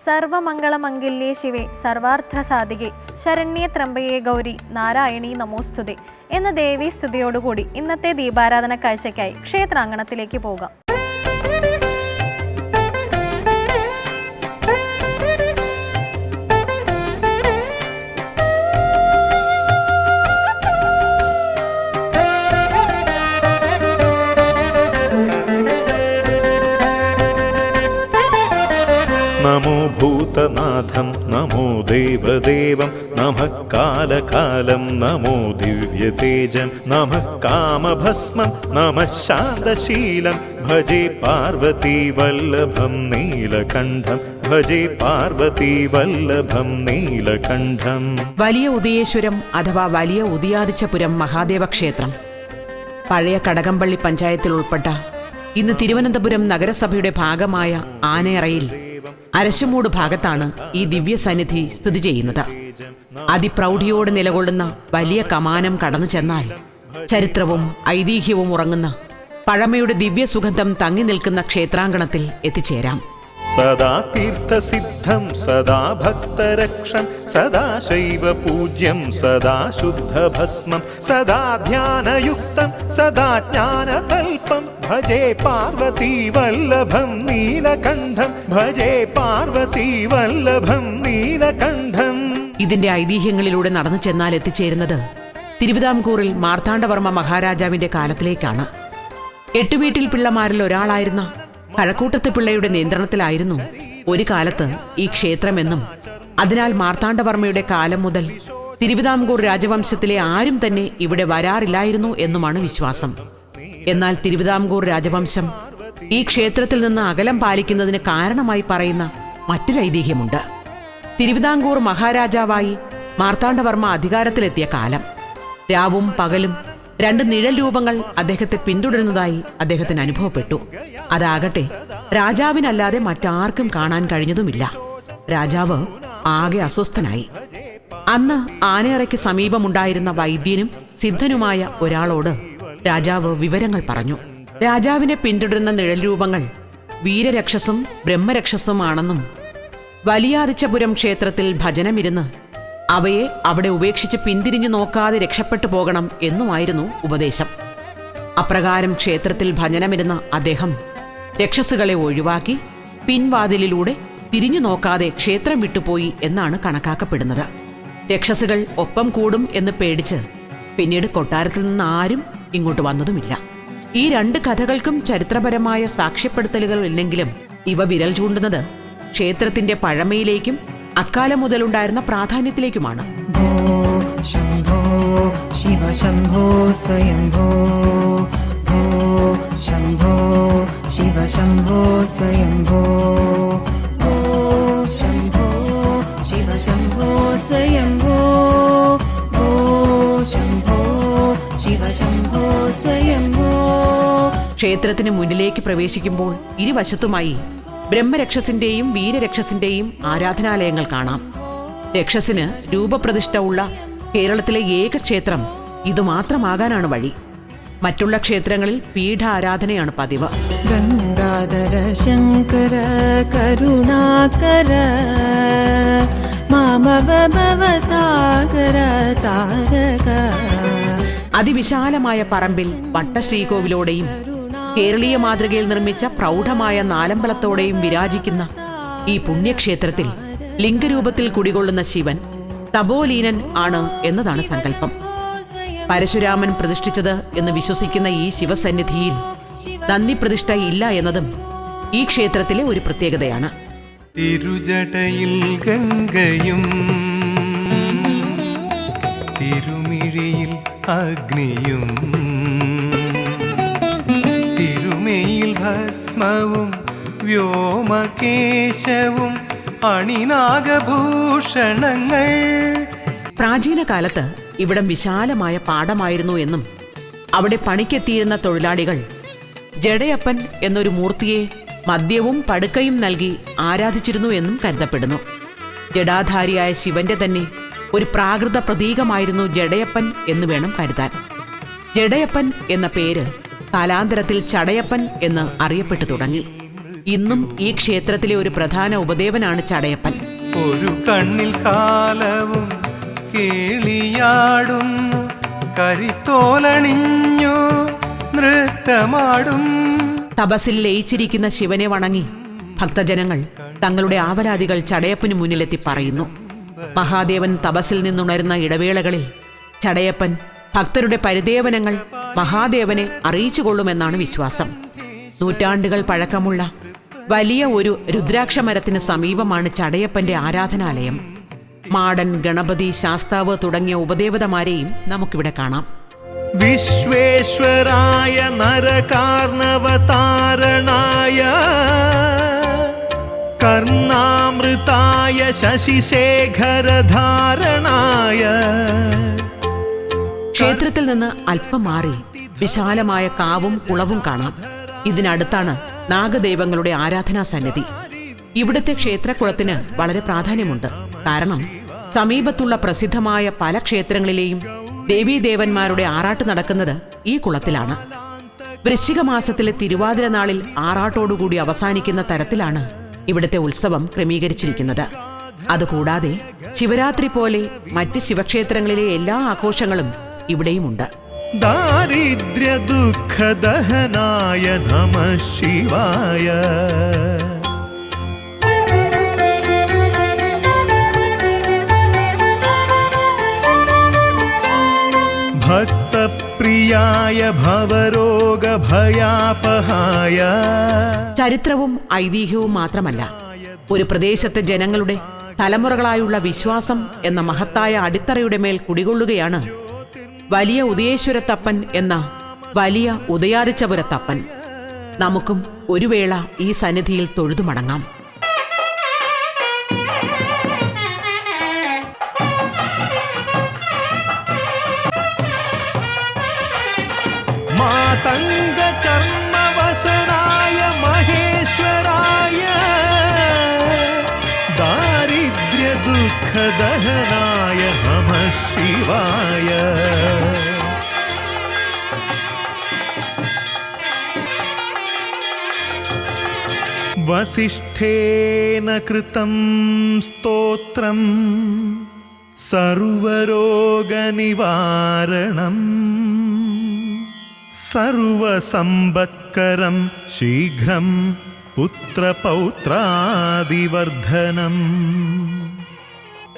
സർവമംഗളമംഗല്യേ ശിവേ സർവാർത്ഥസാധികേ ശരണ്യേ ത്രംബകേ ഗൗരി നാരായണീ നമോസ്തുതേ എന്ന ദേവീ സ്തുതിയോടുകൂടി ഇന്നത്തെ ദീപാരാധന കാഴ്ചയ്ക്കായി ക്ഷേത്രാങ്കണത്തിലേക്ക് പോകാം. നമോ ഭൂതനാഥം നമോ ദേവദേവം നമഃ കാലകാലം നമോ ദിവ്യതേജം നമഃ കാമഭസ്മം നമഃ ശാന്തശീലം ഭജേ പാർവതീ വല്ലഭം നീലകണ്ഠം ഭജേ പാർവതീ വല്ലഭം നീലകണ്ഠം. വലിയ ഉദയേശ്വരം അഥവാ വലിയ ഉദിയാദിച്ചപുരം മഹാദേവ ക്ഷേത്രം പഴയ കടകംപള്ളി പഞ്ചായത്തിൽ ഉൾപ്പെട്ട ഇന്ന് തിരുവനന്തപുരം നഗരസഭയുടെ ഭാഗമായ ആനയറയിൽ അരശുമൂട് ഭാഗത്താണ് ഈ ദിവ്യസന്നിധി സ്ഥിതി ചെയ്യുന്നത്. അതിപ്രൗഢിയോടെ നിലകൊള്ളുന്ന വലിയ കമാനം കടന്നു ചെന്നാൽ ചരിത്രവും ഐതിഹ്യവും ഉറങ്ങുന്ന പഴമയുടെ ദിവ്യസുഗന്ധം തങ്ങി നിൽക്കുന്ന ക്ഷേത്രാങ്കണത്തിൽ എത്തിച്ചേരാം. സദാ തീർത്ഥസിദ്ധം സദാ ഭക്തരക്ഷം സദാ ശൈവ പൂജ്യം സദാ ശുദ്ധഭസ്മം സദാ ധ്യാനയുക്തം സദാ ജ്ഞാനതൽപം ഭജേ പാർവതീ വല്ലഭം നീലകണ്ഠം ഭജേ പാർവതീ വല്ലഭം നീലകണ്ഠം. ഇതിന്റെ ഐതിഹ്യങ്ങളിലൂടെ നടന്നു ചെന്നാൽ എത്തിച്ചേരുന്നത് തിരുവിതാംകൂറിൽ മാർത്താണ്ഡവർമ്മ മഹാരാജാവിന്റെ കാലത്തിലേക്കാണ്. എട്ടുവീട്ടിൽ പിള്ളമാരിൽ ഒരാളായിരുന്ന കഴക്കൂട്ടത്ത് പിള്ളയുടെ നിയന്ത്രണത്തിലായിരുന്നു ഒരു കാലത്ത് ഈ ക്ഷേത്രമെന്നും അതിനാൽ മാർത്താണ്ഡവർമ്മയുടെ കാലം മുതൽ തിരുവിതാംകൂർ രാജവംശത്തിലെ ആരും തന്നെ ഇവിടെ വരാറില്ലായിരുന്നു എന്നുമാണ് വിശ്വാസം. എന്നാൽ തിരുവിതാംകൂർ രാജവംശം ഈ ക്ഷേത്രത്തിൽ നിന്ന് അകലം പാലിക്കുന്നതിന് കാരണമായി പറയുന്ന മറ്റൊരു ഐതിഹ്യമുണ്ട്. തിരുവിതാംകൂർ മഹാരാജാവായി മാർത്താണ്ഡവർമ്മ അധികാരത്തിലെത്തിയ കാലം രാവും പകലും രണ്ട് നിഴൽ രൂപങ്ങൾ അദ്ദേഹത്തെ പിന്തുടരുന്നതായി അദ്ദേഹത്തിന് അനുഭവപ്പെട്ടു. അതാകട്ടെ രാജാവിനല്ലാതെ മറ്റാർക്കും കാണാൻ കഴിഞ്ഞതുമില്ല. രാജാവ് ആകെ അസ്വസ്ഥനായി. അന്ന് ആനയറയ്ക്ക് സമീപമുണ്ടായിരുന്ന വൈദ്യനും സിദ്ധനുമായ ഒരാളോട് രാജാവ് വിവരങ്ങൾ പറഞ്ഞു. രാജാവിനെ പിന്തുടരുന്ന നിഴൽ രൂപങ്ങൾ വീരരക്ഷസും ബ്രഹ്മരക്ഷസുമാണെന്നും വലിയാദിച്ചപുരം ക്ഷേത്രത്തിൽ ഭജനമിരുന്ന് അവയെ അവിടെ ഉപേക്ഷിച്ച് പിന്തിരിഞ്ഞു നോക്കാതെ രക്ഷപ്പെട്ടു പോകണം എന്നുമായിരുന്നു ഉപദേശം. അപ്രകാരം ക്ഷേത്രത്തിൽ ഭജനമിരുന്ന അദ്ദേഹം രക്ഷസുകളെ ഒഴിവാക്കി പിൻവാതിലിലൂടെ തിരിഞ്ഞു നോക്കാതെ ക്ഷേത്രം വിട്ടുപോയി എന്നാണ് കണക്കാക്കപ്പെടുന്നത്. രക്ഷസുകൾ ഒപ്പം കൂടും എന്ന് പേടിച്ച് പിന്നീട് കൊട്ടാരത്തിൽ നിന്ന് ആരും ഇങ്ങോട്ട് വന്നതുമില്ല. ഈ രണ്ട് കഥകൾക്കും ചരിത്രപരമായ സാക്ഷ്യപ്പെടുത്തലുകൾ ഇല്ലെങ്കിലും ഇവ വിരൽ ചൂണ്ടുന്നത് ക്ഷേത്രത്തിന്റെ പഴമയിലേക്കും അക്കാലം മുതലുണ്ടായിരുന്ന പ്രാധാന്യത്തിലേക്കുമാണ്. ശംഭോ ശിവ ശംഭോ സ്വയംഭോ ഭോ ശംഭോ ശിവ ശംഭോ സ്വയംഭോ ഭോ ശംഭോ ശിവ ശംഭോ സ്വയംഭോ ഭോ ശംഭോ ശിവ ശംഭോ സ്വയംഭോ. ക്ഷേത്രത്തിന് മുന്നിലേക്ക് പ്രവേശിക്കുമ്പോൾ ഇരുവശത്തുമായി ബ്രഹ്മരക്ഷസിന്റെയും വീരരക്ഷസിന്റെയും ആരാധനാലയങ്ങൾ കാണാം. രക്ഷസിന് രൂപപ്രതിഷ്ഠ ഉള്ള കേരളത്തിലെ ഏക ക്ഷേത്രം ഇതുമാത്രമാകാനാണ് വഴി. മറ്റുള്ള ക്ഷേത്രങ്ങളിൽ പീഠ ആരാധനയാണ് പതിവ്. ഗംഗാധര ശങ്കര കരുണാകര മാമവഭവസാഗര താരക. അതിവിശാലമായ പറമ്പിൽ വട്ടശ്രീകോവിലോടെയും കേരളീയ മാതൃകയിൽ നിർമ്മിച്ച പ്രൗഢമായ നാലമ്പലത്തോടെയും വിരാജിക്കുന്ന ഈ പുണ്യക്ഷേത്രത്തിൽ ലിംഗരൂപത്തിൽ കുടികൊള്ളുന്ന ശിവൻ തപോലീനൻ ആണ് എന്നതാണ് സങ്കല്പം. പരശുരാമൻ പ്രതിഷ്ഠിച്ചത് എന്ന് വിശ്വസിക്കുന്ന ഈ ശിവസന്നിധിയിൽ നന്ദി പ്രതിഷ്ഠ ഇല്ല എന്നതും ഈ ക്ഷേത്രത്തിലെ ഒരു പ്രത്യേകതയാണ്. തിരുജടയിൽ ഗംഗയും തിരുമിഴിയിൽ അഗ്നിയും തിരുമേയിൽ ഭസ്മവും വ്യോമകേശവും അണിനാഗഭൂഷണങ്ങൾ. പ്രാചീന കാലത്ത് ഇവിടം വിശാലമായ പാടമായിരുന്നു എന്നും അവിടെ പണിക്കെത്തിയിരുന്ന തൊഴിലാളികൾ ജഡയപ്പൻ എന്നൊരു മൂർത്തിയെ മദ്യവും പടുക്കയും നൽകി ആരാധിച്ചിരുന്നു എന്നും കരുതപ്പെടുന്നു. ജഡാധാരിയായ ശിവന്റെ തന്നെ ഒരു പ്രാകൃത പ്രതീകമായിരുന്നു ജഡയപ്പൻ എന്ന് വേണം കരുതാൻ. ജഡയപ്പൻ എന്ന പേര് കാലാന്തരത്തിൽ ചടയപ്പൻ എന്ന് അറിയപ്പെട്ടു തുടങ്ങി. ഇന്നും ഈ ക്ഷേത്രത്തിലെ ഒരു പ്രധാന ഉപദേവനാണ് ചടയപ്പൻ. ഒരു കണ്ണിൽ കാലവും കേളിയാടുന്നു, കരിത്തോലണിഞ്ഞു നൃത്തമാടും. തപസ്സിൽ ലയിച്ചിരിക്കുന്ന ശിവനെ വണങ്ങി ഭക്തജനങ്ങൾ തങ്ങളുടെ ആവലാതികൾ ചടയപ്പന് മുന്നിലെത്തി പറയുന്നു. മഹാദേവൻ തപസ്സിൽ നിന്നുണരുന്ന ഇടവേളകളിൽ ചടയപ്പൻ ഭക്തരുടെ പരിദേവനങ്ങൾ മഹാദേവനെ അറിയിച്ചുകൊള്ളുമെന്നാണ് വിശ്വാസം. നൂറ്റാണ്ടുകൾ പഴക്കമുള്ള വലിയ ഒരു രുദ്രാക്ഷമരത്തിന് സമീപമാണ് ചടയപ്പന്റെ ആരാധനാലയം. മാടൻ, ഗണപതി, ശാസ്താവ് തുടങ്ങിയ ഉപദേവതമാരെയും നമുക്കിവിടെ കാണാം. വിശ്വേശ്വരായ നരകാർണവതാരണായ കർണാമൃതായ ശശിശേഖരധാരണായ. ക്ഷേത്രത്തിൽ നിന്ന് അല്പം മാറി വിശാലമായ കാവും കുളവും കാണാം. ഇതിനടുത്താണ് നാഗദൈവങ്ങളുടെ ആരാധനാ സന്നിധി. ഇവിടുത്തെ ക്ഷേത്രക്കുളത്തിന് വളരെ പ്രാധാന്യമുണ്ട്. കാരണം സമീപത്തുള്ള പ്രസിദ്ധമായ പല ക്ഷേത്രങ്ങളിലെയും ദേവീദേവന്മാരുടെ ആറാട്ട് നടക്കുന്നത് ഈ കുളത്തിലാണ്. വൃശ്ചിക മാസത്തിലെ തിരുവാതിര നാളിൽ ആറാട്ടോടുകൂടി അവസാനിക്കുന്ന തരത്തിലാണ് ഇവിടുത്തെ ഉത്സവം ക്രമീകരിച്ചിരിക്കുന്നത്. അതുകൂടാതെ ശിവരാത്രി പോലെ മറ്റ് ശിവക്ഷേത്രങ്ങളിലെ എല്ലാ ആഘോഷങ്ങളും ഇവിടെയുമുണ്ട്. ദാരിദ്ര്യ ദുഃഖദഹനായ നമഃ ശിവായ. ഭക്തപ്രിയായ ഭവരോഗഭയാപഹായ. ചരിത്രവും ഐതിഹ്യവും മാത്രമല്ല, ഒരു പ്രദേശത്തെ ജനങ്ങളുടെ തലമുറകളായുള്ള വിശ്വാസം എന്ന മഹത്തായ അടിത്തറയുടെ മേൽ കുടികൊള്ളുകയാണ് വലിയ ഉദയേശ്വരത്തപ്പൻ എന്ന വലിയ ഉദയാദിച്ചപുരത്തപ്പൻ. നമുക്കും ഒരു വേള ഈ സന്നിധിയിൽ തൊഴുതു മടങ്ങാം. മാതംഗ ചർമ്മവസനായ മഹേശ്വരായ ദാരിദ്ര്യ ദുഃഖദഹനായ നമഃ ശിവായ. വസിഷ്ഠേന കൃതം സ്തോത്രം സർവരോഗനിവാരണം സർവസമ്പത്കരം ശീഘ്രം പുത്രപൗത്രാദിവർദ്ധനം.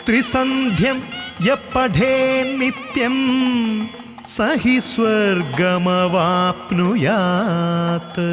ത്രിസന്ധ്യം യപഠേന്നിത്യം സഹി സ്വർഗമവാപ്നുയാത്.